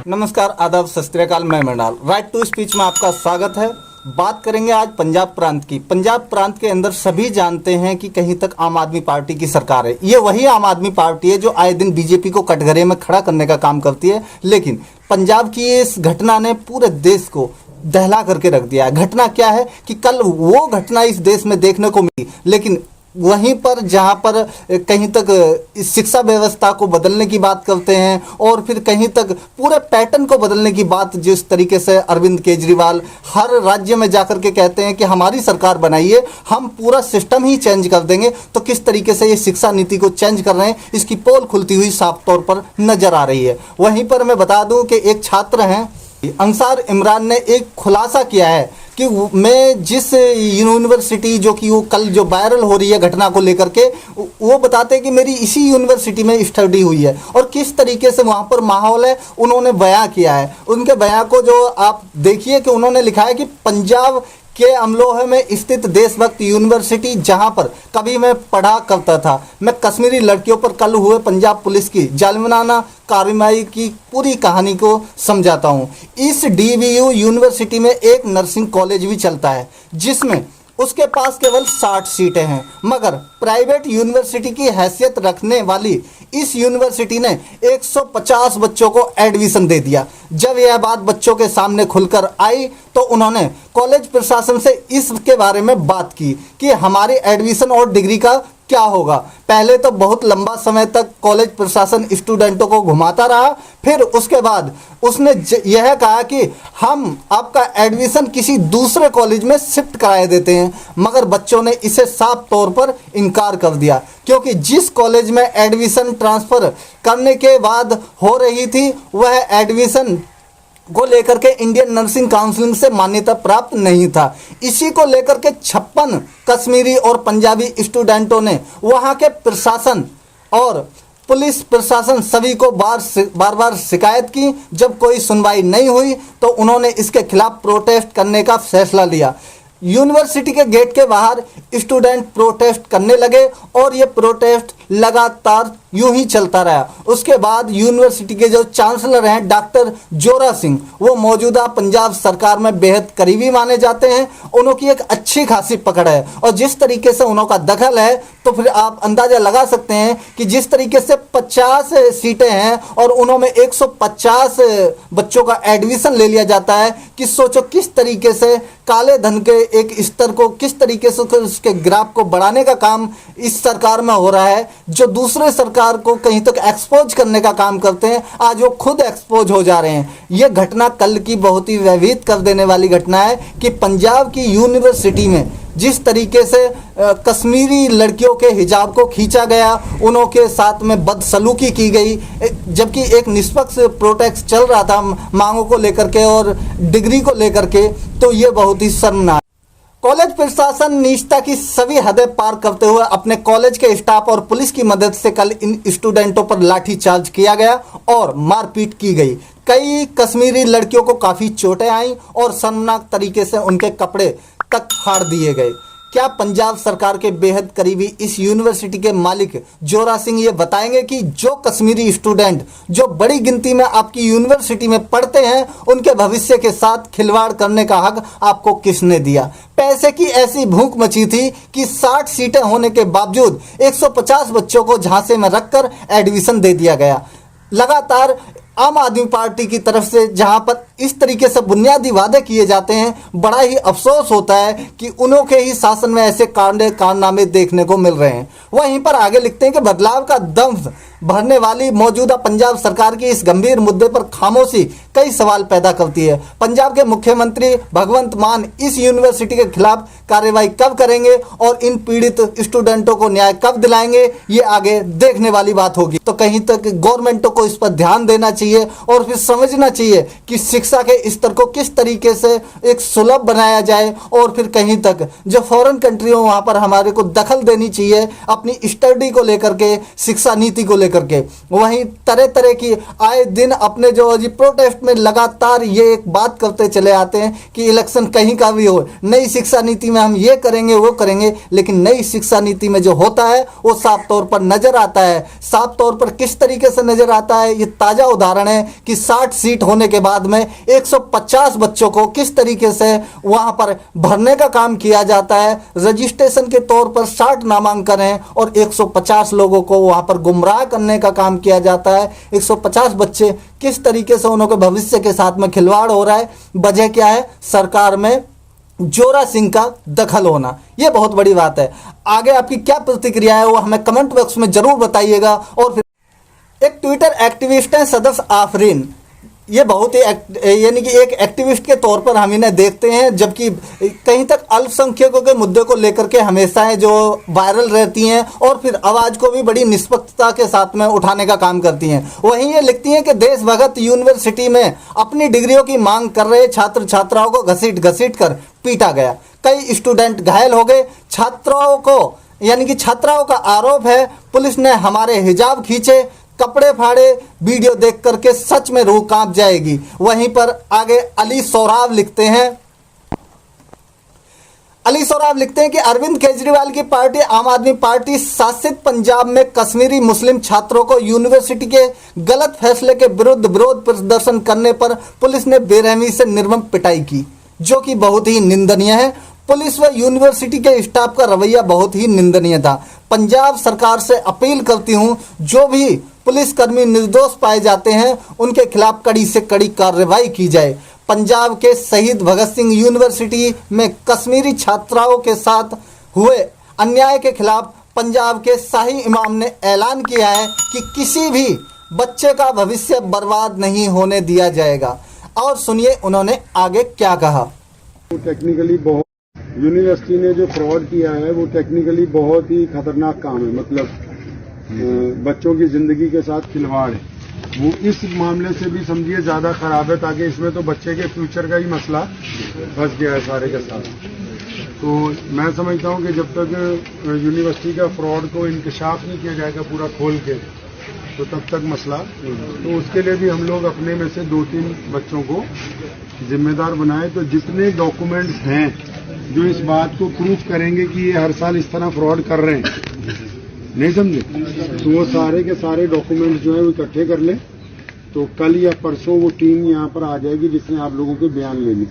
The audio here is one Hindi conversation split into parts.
नमस्कार, आदाब, सत श्री अकाल। मैं मृणाल, राइट टू स्पीच में आपका स्वागत है। बात करेंगे आज पंजाब प्रांत की। पंजाब प्रांत के अंदर सभी जानते हैं कि कहीं तक आम आदमी पार्टी की सरकार है। ये वही आम आदमी पार्टी है जो आए दिन बीजेपी को कटघरे में खड़ा करने का काम करती है। लेकिन पंजाब की इस घटना ने पूरे देश को दहला करके रख दिया है। घटना क्या है कि कल वो घटना इस देश में देखने को मिली, लेकिन वहीं पर जहां पर कहीं तक शिक्षा व्यवस्था को बदलने की बात करते हैं और फिर कहीं तक पूरे पैटर्न को बदलने की बात, जिस तरीके से अरविंद केजरीवाल हर राज्य में जाकर के कहते हैं कि हमारी सरकार बनाइए, हम पूरा सिस्टम ही चेंज कर देंगे, तो किस तरीके से ये शिक्षा नीति को चेंज कर रहे हैं, इसकी पोल खुलती हुई साफ तौर पर नजर आ रही है। वहीं पर मैं बता दूं कि एक छात्र हैं अंसार इमरान ने एक खुलासा किया है कि मैं जिस यूनिवर्सिटी जो कि वो कल जो वायरल हो रही है घटना को लेकर के, वो बताते हैं कि मेरी इसी यूनिवर्सिटी में स्टडी हुई है और किस तरीके से वहाँ पर माहौल है उन्होंने बयां किया है। उनके बयां को जो आप देखिए कि उन्होंने लिखा है कि पंजाब के अमलोह में स्थित देशभक्त यूनिवर्सिटी जहां पर कभी मैं पढ़ा करता था, मैं कश्मीरी लड़कियों पर कल हुए पंजाब पुलिस की जालिमाना कार्रवाई की पूरी कहानी को समझाता हूं। इस डीवीयू यूनिवर्सिटी में एक नर्सिंग कॉलेज भी चलता है जिसमें उसके पास केवल 60 सीटें हैं, मगर प्राइवेट यूनिवर्सिटी की हैसियत रखने वाली इस यूनिवर्सिटी ने 150 बच्चों को एडमिशन दे दिया। जब यह बात बच्चों के सामने खुलकर आई तो उन्होंने कॉलेज प्रशासन से इसके बारे में बात की कि हमारी एडमिशन और डिग्री का क्या होगा। पहले तो बहुत लंबा समय तक कॉलेज प्रशासन स्टूडेंटों को घुमाता रहा, फिर उसके बाद उसने यह कहा कि हम आपका एडमिशन किसी दूसरे कॉलेज में शिफ्ट कराए देते हैं, मगर बच्चों ने इसे साफ तौर पर इनकार कर दिया, क्योंकि जिस कॉलेज में एडमिशन ट्रांसफ़र करने के बाद हो रही थी वह एडमिशन को लेकर के इंडियन नर्सिंग काउंसिल से मान्यता प्राप्त नहीं था। इसी को लेकर के 56 कश्मीरी और पंजाबी स्टूडेंटों ने वहां के प्रशासन और पुलिस प्रशासन सभी को बार बार शिकायत की। जब कोई सुनवाई नहीं हुई तो उन्होंने इसके खिलाफ प्रोटेस्ट करने का फैसला लिया। यूनिवर्सिटी के गेट के बाहर स्टूडेंट प्रोटेस्ट करने लगे और ये प्रोटेस्ट लगातार यूं ही चलता रहा। उसके बाद यूनिवर्सिटी के जो चांसलर हैं डॉक्टर जोरा सिंह, वो मौजूदा पंजाब सरकार में बेहद करीबी माने जाते हैं। उनकी एक अच्छी खासी पकड़ है और जिस तरीके से उनका दखल है तो फिर आप अंदाज़ा लगा सकते हैं कि जिस तरीके से 50 सीटें हैं और उनमें 150 बच्चों का एडमिशन ले लिया जाता है, कि सोचो किस तरीके से काले धन के एक स्तर को, किस तरीके से उसके ग्राफ को बढ़ाने का काम इस सरकार में हो रहा है। जो दूसरे सरकार को कहीं तक एक्सपोज करने का काम करते हैं, आज वो खुद एक्सपोज हो जा रहे हैं। ये घटना कल की बहुत ही भयभीत कर देने वाली घटना है कि पंजाब की यूनिवर्सिटी में जिस तरीके से कश्मीरी लड़कियों के हिजाब को खींचा गया, उनके साथ में बदसलूकी की गई, जबकि एक निष्पक्ष प्रोटेस्ट चल रहा था मांगों को लेकर के और डिग्री को लेकर के, तो ये बहुत ही शर्मनाक। कॉलेज प्रशासन निजता की सभी हदें पार करते हुए अपने कॉलेज के स्टाफ और पुलिस की मदद से कल इन स्टूडेंटों पर लाठीचार्ज किया गया और मारपीट की गई। कई कश्मीरी लड़कियों को काफ़ी चोटें आईं और शर्मनाक तरीके से उनके कपड़े तक फाड़ दिए गए। क्या पंजाब सरकार के बेहद करीबी इस यूनिवर्सिटी के मालिक जोरा सिंह ये बताएंगे कि जो कश्मीरी स्टूडेंट जो बड़ी गिनती में आपकी यूनिवर्सिटी में पढ़ते हैं, उनके भविष्य के साथ खिलवाड़ करने का हक आपको किसने दिया? पैसे की ऐसी भूख मची थी कि 60 सीटें होने के बावजूद 150 बच्चों को झांसे में रखकर एडमिशन दे दिया गया। लगातार आम आदमी पार्टी की तरफ से जहां पर इस तरीके से बुनियादी वादे किए जाते हैं, बड़ा ही अफसोस होता है कि उन्हों के ही शासन में ऐसे कारनामे देखने को मिल रहे हैं। वहीं पर आगे लिखते हैं कि बदलाव का दम भरने वाली मौजूदा पंजाब सरकार की इस गंभीर मुद्दे पर खामोशी कई सवाल पैदा करती है। पंजाब के मुख्यमंत्री भगवंत मान इस यूनिवर्सिटी के खिलाफ कार्रवाई कब करेंगे और इन पीड़ित स्टूडेंटों को न्याय कब दिलाएंगे, ये आगे देखने वाली बात होगी। तो कहीं तक गवर्नमेंट को इस पर ध्यान देना चाहिए और फिर समझना चाहिए कि शिक्षा के स्तर को किस तरीके से एक सुलभ बनाया जाए, और फिर कहीं तक जो फॉरेन कंट्रियों वहाँ पर हमारे को दखल देनी चाहिए अपनी स्टडी को लेकर के, शिक्षा नीति को लेकर के। वहीं तरह तरह की आए दिन अपने जो जी प्रोटेस्ट में लगातार ये एक बात करते चले आते हैं कि इलेक्शन कहीं का भी हो, नई शिक्षा नीति में हम ये करेंगे वो करेंगे, लेकिन नई शिक्षा नीति में जो होता है वो साफ तौर पर नजर आता है। साफ तौर पर किस तरीके से नजर आता है, ये ताजा उदाहरण है कि 60 सीट होने के बाद में 150 बच्चों को किस तरीके से वहां पर भरने का काम किया जाता है। रजिस्ट्रेशन के तौर पर 60 नामांकन है और 150 लोगों को वहां पर गुमराह करने का काम किया जाता है। 150 बच्चे किस तरीके से उनके भविष्य के साथ में खिलवाड़ हो रहा है। वजह क्या है? सरकार में जोरा सिंह का दखल होना, यह बहुत बड़ी बात है। आगे आपकी क्या प्रतिक्रिया है वो हमें कमेंट बॉक्स में जरूर बताइएगा। और फिर एक ट्विटर एक्टिविस्ट है सदस्य आफरीन, ये बहुत ही यानी कि एक एक्टिविस्ट के तौर पर हम इन्हें देखते हैं, जबकि कहीं तक अल्पसंख्यकों के मुद्दे को लेकर के हमेशा है जो वायरल रहती हैं और फिर आवाज़ को भी बड़ी निष्पक्षता के साथ में उठाने का काम करती हैं। वहीं ये लिखती हैं कि देशभक्त यूनिवर्सिटी में अपनी डिग्रियों की मांग कर रहे छात्र छात्राओं को घसीट घसीट कर पीटा गया, कई स्टूडेंट घायल हो गए। छात्राओं को यानी कि छात्राओं का आरोप है पुलिस ने हमारे हिजाब खींचे, कपड़े फाड़े, वीडियो देख करके सच में रूह कांप जाएगी। वहीं पर आगे अली सोराब लिखते हैं कि अरविंद केजरीवाल की पार्टी आम आदमी पार्टी शासित पंजाब में कश्मीरी मुस्लिम छात्रों को यूनिवर्सिटी के गलत फैसले के विरुद्ध विरोध प्रदर्शन करने पर पुलिस ने बेरहमी से निर्मम पिटाई की, जो कि बहुत ही निंदनीय है। पुलिस व यूनिवर्सिटी के स्टाफ का रवैया बहुत ही निंदनीय था। पंजाब सरकार से अपील करती हूं, जो भी पुलिसकर्मी निर्दोष पाए जाते हैं उनके खिलाफ कड़ी से कड़ी कार्रवाई की जाए। पंजाब के शहीद भगत सिंह यूनिवर्सिटी में कश्मीरी छात्राओं के साथ हुए अन्याय के खिलाफ पंजाब के शाही इमाम ने ऐलान किया है कि किसी भी बच्चे का भविष्य बर्बाद नहीं होने दिया जाएगा। और सुनिए उन्होंने आगे क्या कहा। टेक्निकली बहुत यूनिवर्सिटी ने जो फ्रॉड किया है वो टेक्निकली बहुत ही खतरनाक काम है, मतलब बच्चों की जिंदगी के साथ खिलवाड़ है। वो इस मामले से भी समझिए ज्यादा खराब है, ताकि इसमें तो बच्चे के फ्यूचर का ही मसला फंस गया है सारे के साथ। तो मैं समझता हूँ कि जब तक यूनिवर्सिटी का फ्रॉड को इंकशाफ नहीं किया जाएगा पूरा खोल के, तो तब तक मसला। तो उसके लिए भी हम लोग अपने में से 2-3 बच्चों को जिम्मेदार बनाए। तो जितने डॉक्यूमेंट्स हैं जो इस बात को प्रूफ करेंगे कि ये हर साल इस तरह फ्रॉड कर रहे हैं, नहीं समझे, तो वो सारे के सारे डॉक्यूमेंट्स जो है वो इकट्ठे कर लें। तो कल या परसों वो टीम यहाँ पर आ जाएगी जिसने आप लोगों के बयान लेने,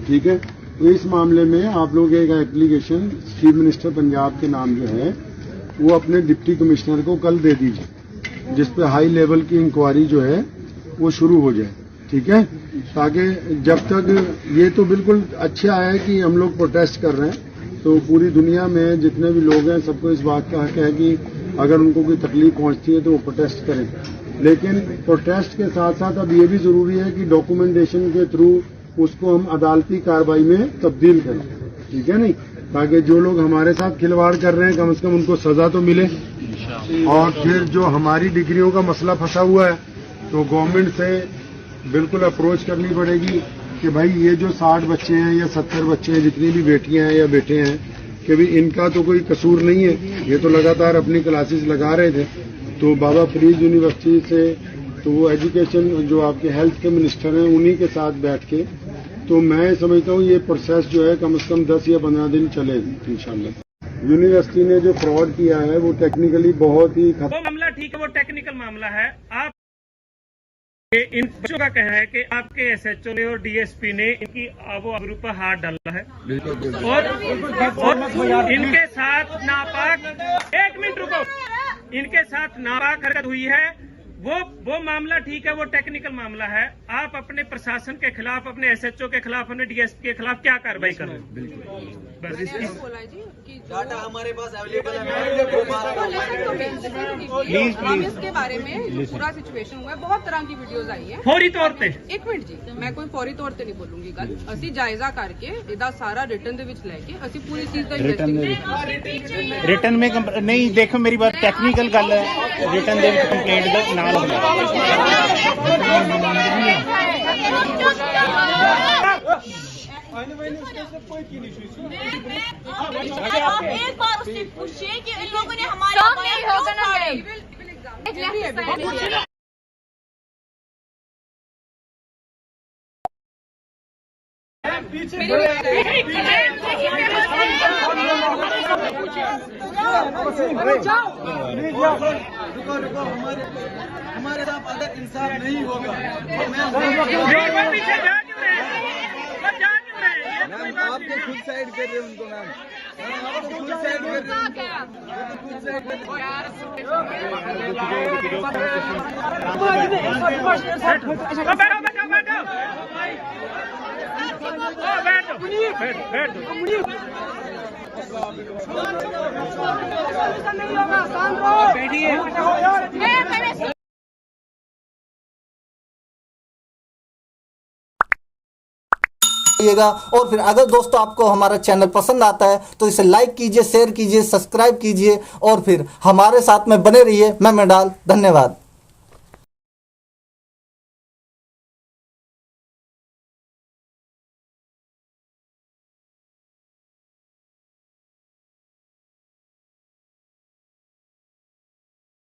ठीक है। तो इस मामले में आप लोग एक एप्लीकेशन चीफ मिनिस्टर पंजाब के नाम जो है वो अपने डिप्टी कमिश्नर को कल दे दीजिए, जिसपे हाई लेवल की इंक्वायरी जो है वो शुरू हो जाए, ठीक है। ताकि जब तक ये तो बिल्कुल अच्छा है कि हम लोग प्रोटेस्ट कर रहे हैं, तो पूरी दुनिया में जितने भी लोग हैं सबको इस बात का हक है कि अगर उनको कोई तकलीफ पहुंचती है तो वो प्रोटेस्ट करें। लेकिन प्रोटेस्ट के साथ साथ अब ये भी जरूरी है कि डॉक्यूमेंटेशन के थ्रू उसको हम अदालती कार्रवाई में तब्दील करें, ठीक है नहीं, ताकि जो लोग हमारे साथ खिलवाड़ कर रहे हैं कम से कम उनको सजा तो मिले। और फिर जो हमारी डिग्रियों का मसला फंसा हुआ है तो गवर्नमेंट से बिल्कुल अप्रोच करनी पड़ेगी कि भाई ये जो 60 बच्चे हैं या 70 बच्चे हैं, जितनी भी बेटियां हैं या बेटे हैं, कि भाई इनका तो कोई कसूर नहीं है, ये तो लगातार अपनी क्लासेस लगा रहे थे। तो बाबा फरीद यूनिवर्सिटी से तो वो एजुकेशन जो आपके हेल्थ के मिनिस्टर हैं उन्हीं के साथ बैठ के, तो मैं समझता हूँ ये प्रोसेस जो है कम से कम 10 या 15 दिन चलेगा इंशाल्लाह। यूनिवर्सिटी ने जो फ्रॉड किया है वो टेक्निकली बहुत ही वो मामला ठीक है, वो टेक्निकल मामला है। आप इन बच्चों का कहना है कि आपके एसएचओ ने और डीएसपी ने इनकी आबरू पर हाथ डाला है और इनके साथ नापाक, 1 मिनट रुको, इनके साथ नापाक हरकत हुई है। वो मामला ठीक है, वो टेक्निकल मामला है। आप अपने प्रशासन के खिलाफ, अपने एसएचओ के खिलाफ, अपने डीएसपी के खिलाफ क्या कार्रवाई कर रहे हैं? बस इसकी डाटा हमारे पास अवेलेबल है। इसके बारे में जो पूरा सिचुएशन हुआ है, बहुत तरह की वीडियोस आई है फौरी तौर पे। 1 मिनट जी, मैं कोई फौरी तौर पे नहीं बोलूंगी गल। ਅਸੀਂ ਜਾਇਜ਼ਾ ਕਰਕੇ ਇਹਦਾ ਸਾਰਾ ਰਿਟਨ ਦੇ ਵਿੱਚ ਲੈ ਕੇ ਅਸੀਂ ਪੂਰੀ ਚੀਜ਼ ਦਾ ਇਨਵੈਸਟੀਗੇਸ਼ਨ ਰਿਟਨ में नहीं देखो मेरी बात टेक्निकल गल है, रिटन ਦੇ ਵਿੱਚ ਕੰਪਲੇਂਟ ਦਾ ਨਾਲ आप एक बार उससे पूछिए कि इन लोगों ने हमारे हमारे साथ अगर इंसाफ नहीं होगा पीछे जा क्यों रहे हैं? वो जा क्यों रहे हैं? ये कोई बात आप तो खुद साइड कर रहे हो उनको मैम आप तो खुद साइड कर रहे हो खुद साइड कर बैठ दो। और फिर अगर दोस्तों आपको हमारा चैनल पसंद आता है तो इसे लाइक कीजिए, शेयर कीजिए, सब्सक्राइब कीजिए और फिर हमारे साथ में बने रहिए। मैं मेडाल, धन्यवाद।